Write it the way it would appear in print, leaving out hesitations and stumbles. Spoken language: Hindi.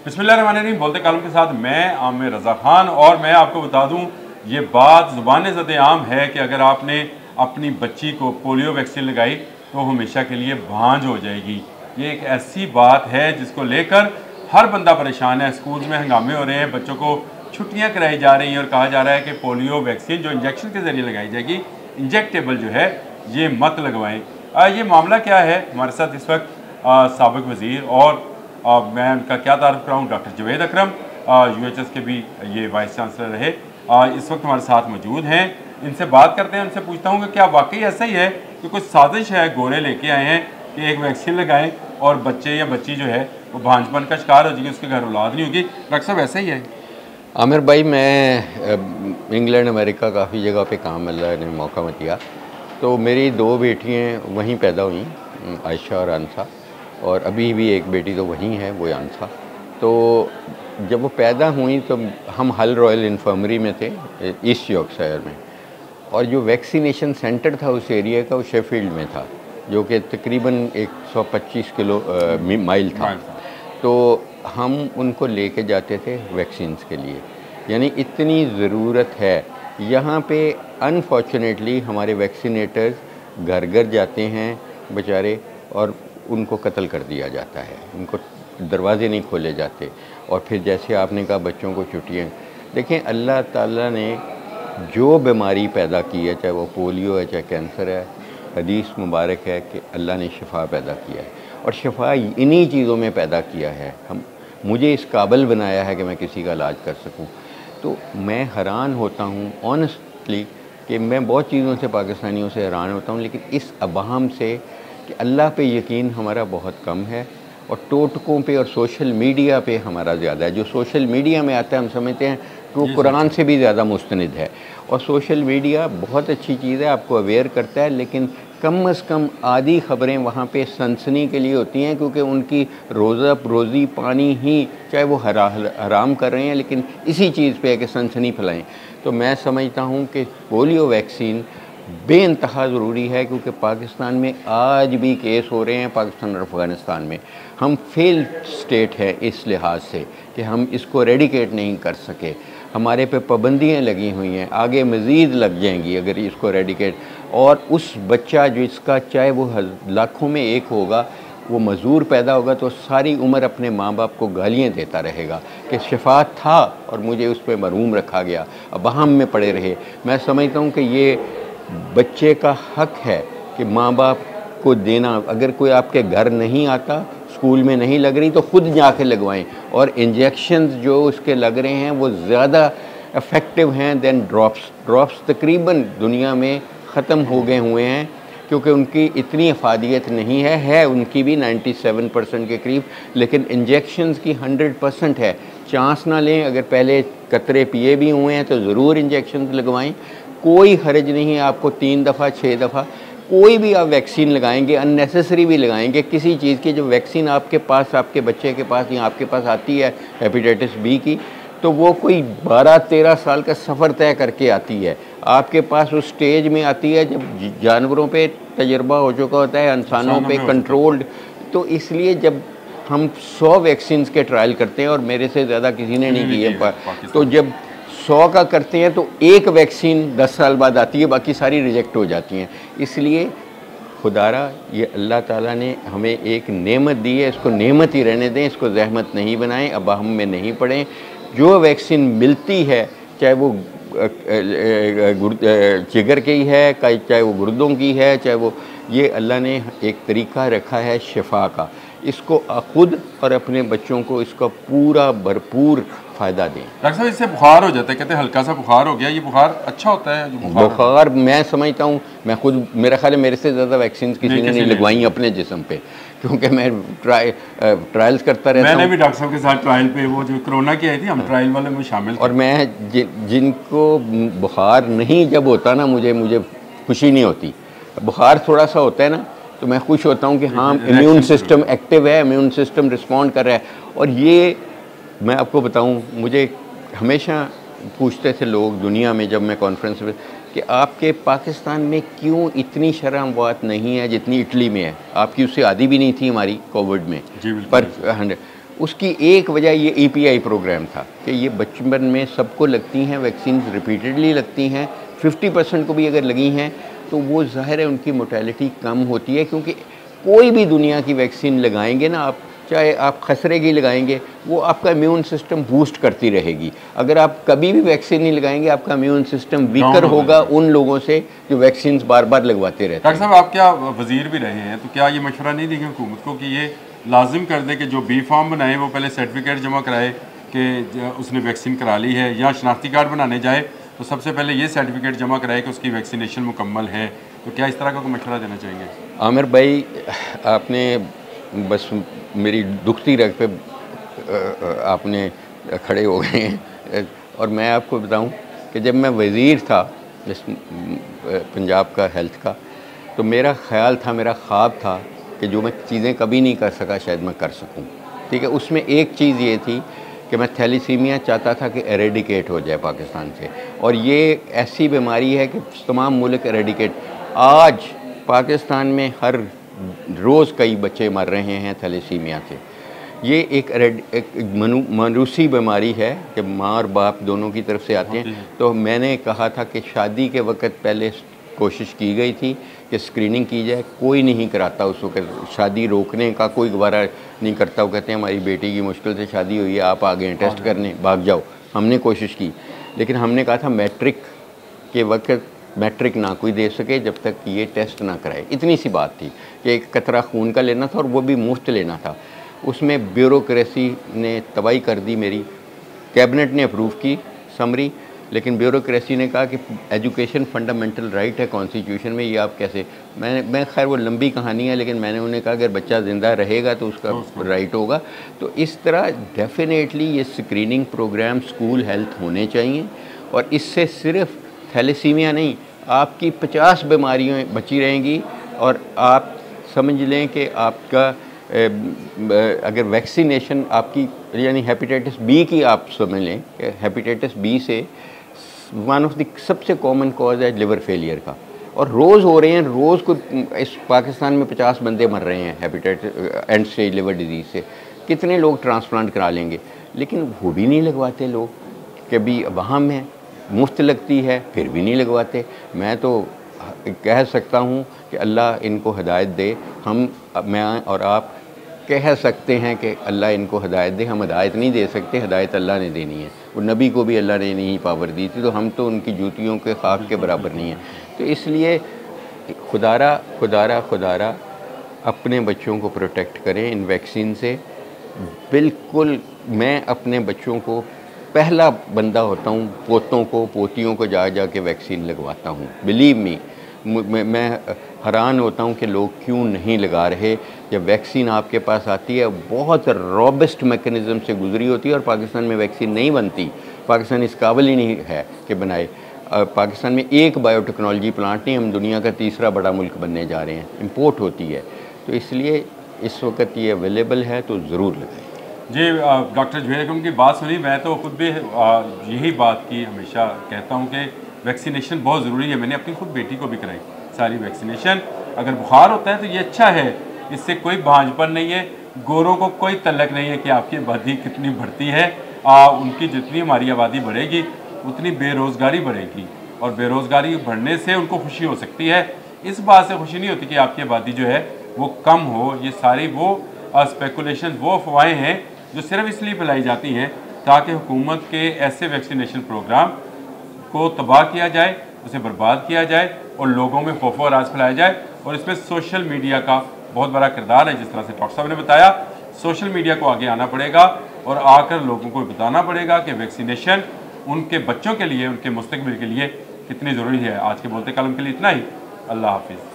बिस्मिल्लाहिर्रहमानिर्रहीम। बोलते कालम के साथ मैं आमिर रज़ा ख़ान। और मैं आपको बता दूं, ये बात ज़ुबान ज़द-ए-आम है कि अगर आपने अपनी बच्ची को पोलियो वैक्सीन लगाई तो हमेशा के लिए भांज हो जाएगी। ये एक ऐसी बात है जिसको लेकर हर बंदा परेशान है। स्कूल में हंगामे हो रहे हैं, बच्चों को छुट्टियाँ कराई जा रही हैं और कहा जा रहा है कि पोलियो वैक्सीन जो इंजेक्शन के ज़रिए लगाई जाएगी, इंजेक्टेबल जो है ये मत लगवाएँ। ये मामला क्या है, हमारे साथ इस वक्त साबिक़ वज़ीर और मैं उनका क्या तारुफ कराऊँ, डॉक्टर जवेद अकरम UHS के भी ये वाइस चांसलर रहे, इस वक्त हमारे साथ मौजूद हैं। इनसे बात करते हैं, उनसे पूछता हूँ कि क्या वाकई ऐसा ही है कि कुछ साजिश है, गोरे लेके आए हैं कि एक वैक्सीन लगाएं और बच्चे या बच्ची जो है वो भांजपन का शिकार हो जाएगी, उसके घर औलाद नहीं होगी। डॉक्टर साहब ऐसा ही है? आमिर भाई, मैं इंग्लैंड अमेरिका काफ़ी जगह पे काम अल्लाह ने मौका में दिया, तो मेरी 2 बेटियाँ वहीं पैदा हुई, आयशा और अनसा, और अभी भी एक बेटी तो वहीं है, वो अनसा। तो जब वो पैदा हुई तो हम हल रॉयल इन्फर्मरी में थे, ईस्ट यॉर्कशायर में, और जो वैक्सीनेशन सेंटर था उस एरिया का वो शेफील्ड में था, जो कि तकरीबन 125 माइल था। तो हम उनको लेके जाते थे वैक्सीन्स के लिए, यानी इतनी ज़रूरत है यहाँ पे। अनफॉर्चुनेटली हमारे वैक्सीनेटर्स घर घर जाते हैं बेचारे, और उनको कत्ल कर दिया जाता है, उनको दरवाजे नहीं खोले जाते। और फिर जैसे आपने कहा बच्चों को छुट्टियाँ, देखें अल्लाह ताला ने जो बीमारी पैदा की है, चाहे वो पोलियो है, चाहे कैंसर है, हदीस मुबारक है कि अल्लाह ने शिफा पैदा किया है, और शिफा इन्हीं चीज़ों में पैदा किया है। मुझे इस काबिल बनाया है कि मैं किसी का इलाज कर सकूं। तो मैं हैरान होता हूं ऑनेस्टली कि मैं बहुत चीज़ों से, पाकिस्तानियों से हैरान होता हूं, लेकिन इस अवाम से कि अल्लाह पे यकीन हमारा बहुत कम है, और टोटकों पे और सोशल मीडिया पे हमारा ज़्यादा है। जो सोशल मीडिया में आता है हम समझते हैं कि वो कुरान से भी ज़्यादा मुस्तनिद है, और सोशल मीडिया बहुत अच्छी चीज़ है, आपको अवेयर करता है, लेकिन कम से कम आधी ख़बरें वहाँ पे सनसनी के लिए होती हैं, क्योंकि उनकी रोज़ी पानी ही, चाहे वो हराम कर रहे हैं, लेकिन इसी चीज़ पे है कि सनसनी फैलाएं। तो मैं समझता हूँ कि पोलियो वैक्सीन बेइंतहा ज़रूरी है, क्योंकि पाकिस्तान में आज भी केस हो रहे हैं, पाकिस्तान और अफ़गानिस्तान में। हम फेल स्टेट है इस लिहाज से कि हम इसको रेडिकेट नहीं कर सके, हमारे पे पाबंदियाँ लगी हुई हैं, आगे मज़ीद लग जाएंगी अगर इसको रेडिकेट। और उस बच्चा जिसका चाहे वो लाखों में एक होगा, वो मज़दूर पैदा होगा तो सारी उम्र अपने माँ बाप को गालियाँ देता रहेगा कि शिफा था और मुझे उस पर महरूम रखा गया, अब वहम में पड़े रहे। मैं समझता हूँ कि ये बच्चे का हक है कि माँ बाप को देना। अगर कोई आपके घर नहीं आता, स्कूल में नहीं लग रही, तो ख़ुद जाके लगवाएं। और इंजेक्शंस जो उसके लग रहे हैं वो ज़्यादा इफ़ेक्टिव हैं दैन ड्रॉप्स तकरीबन दुनिया में ख़त्म हो गए हुए हैं, क्योंकि उनकी इतनी अफादियत नहीं है उनकी भी 97% के करीब, लेकिन इंजेक्शंस की 100% है। चांस ना लें, अगर पहले कतरे पिए भी हुए हैं तो ज़रूर इंजेक्शन लगवाएं, कोई हर्ज नहीं है। आपको 3 दफ़ा 6 दफ़ा कोई भी आप वैक्सीन लगाएंगे, अननेसेसरी भी लगाएंगे किसी चीज़ की, जो वैक्सीन आपके पास, आपके बच्चे के पास या आपके पास आती है हेपेटाइटिस बी की, तो वो कोई 12-13 साल का सफ़र तय करके आती है। आपके पास उस स्टेज में आती है जब जानवरों पे तजर्बा हो चुका होता है, इंसानों पे कंट्रोल्ड। तो इसलिए जब हम 100 वैक्सीन के ट्रायल करते हैं, और मेरे से ज़्यादा किसी ने नहीं किए, तो जब 100 का करते हैं तो एक वैक्सीन 10 साल बाद आती है, बाकी सारी रिजेक्ट हो जाती हैं। इसलिए खुदारा ये अल्लाह ताला ने हमें एक नेमत दी है, इसको नेमत ही रहने दें, इसको जहमत नहीं बनाएं, अब हम में नहीं पड़ें। जो वैक्सीन मिलती है, चाहे वो जिगर की है, चाहे वो गुर्दों की है, चाहे वो, ये अल्लाह ने एक तरीका रखा है शिफा का, इसको ख़ुद और अपने बच्चों को इसका पूरा भरपूर फ़ायदा दें। डॉक्टर साहब, इससे बुखार हो जाता है, कहते हैं हल्का सा बुखार हो गया, ये बुखार अच्छा होता है? जो बुखार मैं समझता हूँ, मैं खुद, मेरा ख्याल है मेरे से ज़्यादा वैक्सीन किसी ने नहीं लगवाई अपने जिस्म पे, क्योंकि मैं ट्रायल्स करता रहता हूँ। मैंने भी डॉक्टर साहब के साथ ट्रायल पे, वो जो कोरोना की आई थी, हम ट्रायल वाले में शामिल थे। और मैं जिनको बुखार नहीं जब होता ना, मुझे खुशी नहीं होती। बुखार थोड़ा सा होता है ना, तो मैं खुश होता हूँ कि हाँ, इम्यून सिस्टम एक्टिव है, इम्यून सिस्टम रिस्पॉन्ड कर रहा है। और ये मैं आपको बताऊँ, मुझे हमेशा पूछते थे लोग दुनिया में, जब मैं कॉन्फ्रेंस में, कि आपके पाकिस्तान में क्यों इतनी शरह अमवात नहीं है जितनी इटली में है। आपकी उससे आदि भी नहीं थी हमारी कोविड में, पर उसकी एक वजह ये EPI प्रोग्राम था कि ये बचपन में सबको लगती हैं वैक्सीन, रिपीटेडली लगती हैं, 50% को भी अगर लगी हैं तो वो ज़ाहिर है उनकी मोर्टेलिटी कम होती है, क्योंकि कोई भी दुनिया की वैक्सीन लगाएंगे ना आप, चाहे आप खसरे की लगाएंगे, वो आपका इम्यून सिस्टम बूस्ट करती रहेगी। अगर आप कभी भी वैक्सीन नहीं लगाएंगे आपका इम्यून सिस्टम वीकर होगा उन लोगों से जो वैक्सीन बार बार लगवाते रहते हैं। डॉक्टर साहब, आप क्या वजीर भी रहे हैं, तो क्या ये मशवरा नहीं देंगे हुकूमत को कि ये लाजिम कर दे कि जो बी फॉर्म बनाए वो पहले सर्टिफिकेट जमा कराए कि उसने वैक्सीन करा ली है, या शनाख्ती कार्ड बनाने जाए तो सबसे पहले ये सर्टिफिकेट जमा कराए कि उसकी वैक्सीनेशन मुकम्मल है? तो क्या इस तरह का कोई मशवरा देना चाहेंगे? आमिर भाई, आपने बस मेरी दुखती रग पे आपने खड़े हो गए हैं। और मैं आपको बताऊं कि जब मैं वज़ीर था इस पंजाब का हेल्थ का, तो मेरा ख़्याल था, मेरा ख्वाब था कि जो मैं चीज़ें कभी नहीं कर सका शायद मैं कर सकूं। ठीक है, उसमें एक चीज़ ये थी कि मैं थैलीसीमिया चाहता था कि एरेडिकेट हो जाए पाकिस्तान से, और ये ऐसी बीमारी है कि तमाम मुल्क एरेडिकेट। आज पाकिस्तान में हर रोज़ कई बच्चे मर रहे हैं थैलीसीमिया से। ये एक मानूसी बीमारी है कि माँ और बाप दोनों की तरफ से आते हैं। तो मैंने कहा था कि शादी के वक्त पहले कोशिश की गई थी कि स्क्रीनिंग की जाए, कोई नहीं कराता उस वक्त, शादी रोकने का कोई गवारा नहीं करता। वो कहते हैं हमारी बेटी की मुश्किल से शादी हुई है, आप आ गए टेस्ट करने, भाग जाओ। हमने कोशिश की, लेकिन हमने कहा था मैट्रिक के वक्त मैट्रिक ना कोई दे सके जब तक ये टेस्ट ना कराए। इतनी सी बात थी कि एक कतरा खून का लेना था और वो भी मुफ्त लेना था। उसमें ब्यूरोक्रेसी ने तबाही कर दी मेरी। कैबिनेट ने अप्रूव की समरी, लेकिन ब्यूरोक्रेसी ने कहा कि एजुकेशन फंडामेंटल राइट है कॉन्स्टिट्यूशन में, ये आप कैसे। मैं खैर वो लंबी कहानी है, लेकिन मैंने उन्हें कहा अगर बच्चा ज़िंदा रहेगा तो उसका राइट होगा। तो इस तरह डेफिनेटली ये स्क्रीनिंग प्रोग्राम स्कूल हेल्थ होने चाहिए, और इससे सिर्फ थैलेसीमिया नहीं, आपकी 50 बीमारियाँ बची रहेंगी। और आप समझ लें कि आपका अगर वैक्सीनेशन आपकी, यानी हेपेटाइटिस बी की आप समझ लें कि हेपेटाइटिस बी से वन ऑफ द सबसे कॉमन कॉज है लिवर फेलियर का, और रोज़ हो रहे हैं। रोज़ को इस पाकिस्तान में 50 बंदे मर रहे हैं hepatitis and stage liver disease से। कितने लोग ट्रांसप्लांट करा लेंगे, लेकिन वो भी नहीं लगवाते लोग। कभी वहाँ में मुफ्त लगती है फिर भी नहीं लगवाते। मैं तो कह सकता हूँ कि अल्लाह इनको हिदायत दे। मैं और आप कह सकते हैं कि अल्लाह इनको हिदायत दे। हम हिदायत नहीं दे सकते, हिदायत अल्लाह ने देनी है। वो नबी को भी अल्लाह ने नहीं पावर दी थी, तो हम तो उनकी जूतियों के खाक के बराबर नहीं हैं। तो इसलिए खुदारा अपने बच्चों को प्रोटेक्ट करें इन वैक्सीन से। बिल्कुल, मैं अपने बच्चों को पहला बंदा होता हूँ, पोतों को पोतियों को जा के वैक्सीन लगवाता हूँ। बिलीव मी, मैं हैरान होता हूँ कि लोग क्यों नहीं लगा रहे। जब वैक्सीन आपके पास आती है बहुत रॉबस्ट मैकेनिज़्म से गुजरी होती है, और पाकिस्तान में वैक्सीन नहीं बनती। पाकिस्तान इस काबिल ही नहीं है कि बनाए। पाकिस्तान में एक बायोटेक्नोलॉजी प्लांट नहीं, हम दुनिया का तीसरा बड़ा मुल्क बनने जा रहे हैं। इंपोर्ट होती है, तो इसलिए इस वक्त ये अवेलेबल है, तो ज़रूर लगाएं। जी, डॉक्टर जुबैर की बात सुनी। मैं तो खुद भी यही बात की हमेशा कहता हूँ कि वैक्सीनेशन बहुत ज़रूरी है। मैंने अपनी खुद बेटी को भी कराई सारी वैक्सीनेशन। अगर बुखार होता है तो ये अच्छा है, इससे कोई भांजपन नहीं है। गोरों को कोई तल्लक नहीं है कि आपकी आबादी कितनी बढ़ती है। उनकी जितनी हमारी आबादी बढ़ेगी उतनी बेरोज़गारी बढ़ेगी, और बेरोज़गारी बढ़ने से उनको खुशी हो सकती है। इस बात से खुशी नहीं होती कि आपकी आबादी जो है वो कम हो। ये सारी वो स्पेकुलेशन, वो अफवाहें हैं जो सिर्फ इसलिए फैलाई जाती हैं ताकि हुकूमत के ऐसे वैक्सीनेशन प्रोग्राम को तबाह किया जाए, उसे बर्बाद किया जाए, और लोगों में खौफ और राज फैलाया जाए। और इसमें सोशल मीडिया का बहुत बड़ा किरदार है। जिस तरह से डॉक्टर साहब ने बताया, सोशल मीडिया को आगे आना पड़ेगा और आकर लोगों को बताना पड़ेगा कि वैक्सीनेशन उनके बच्चों के लिए, उनके मुस्तकबिल के लिए कितनी ज़रूरी है। आज के बोलते कलम के लिए इतना ही। अल्लाह हाफिज़।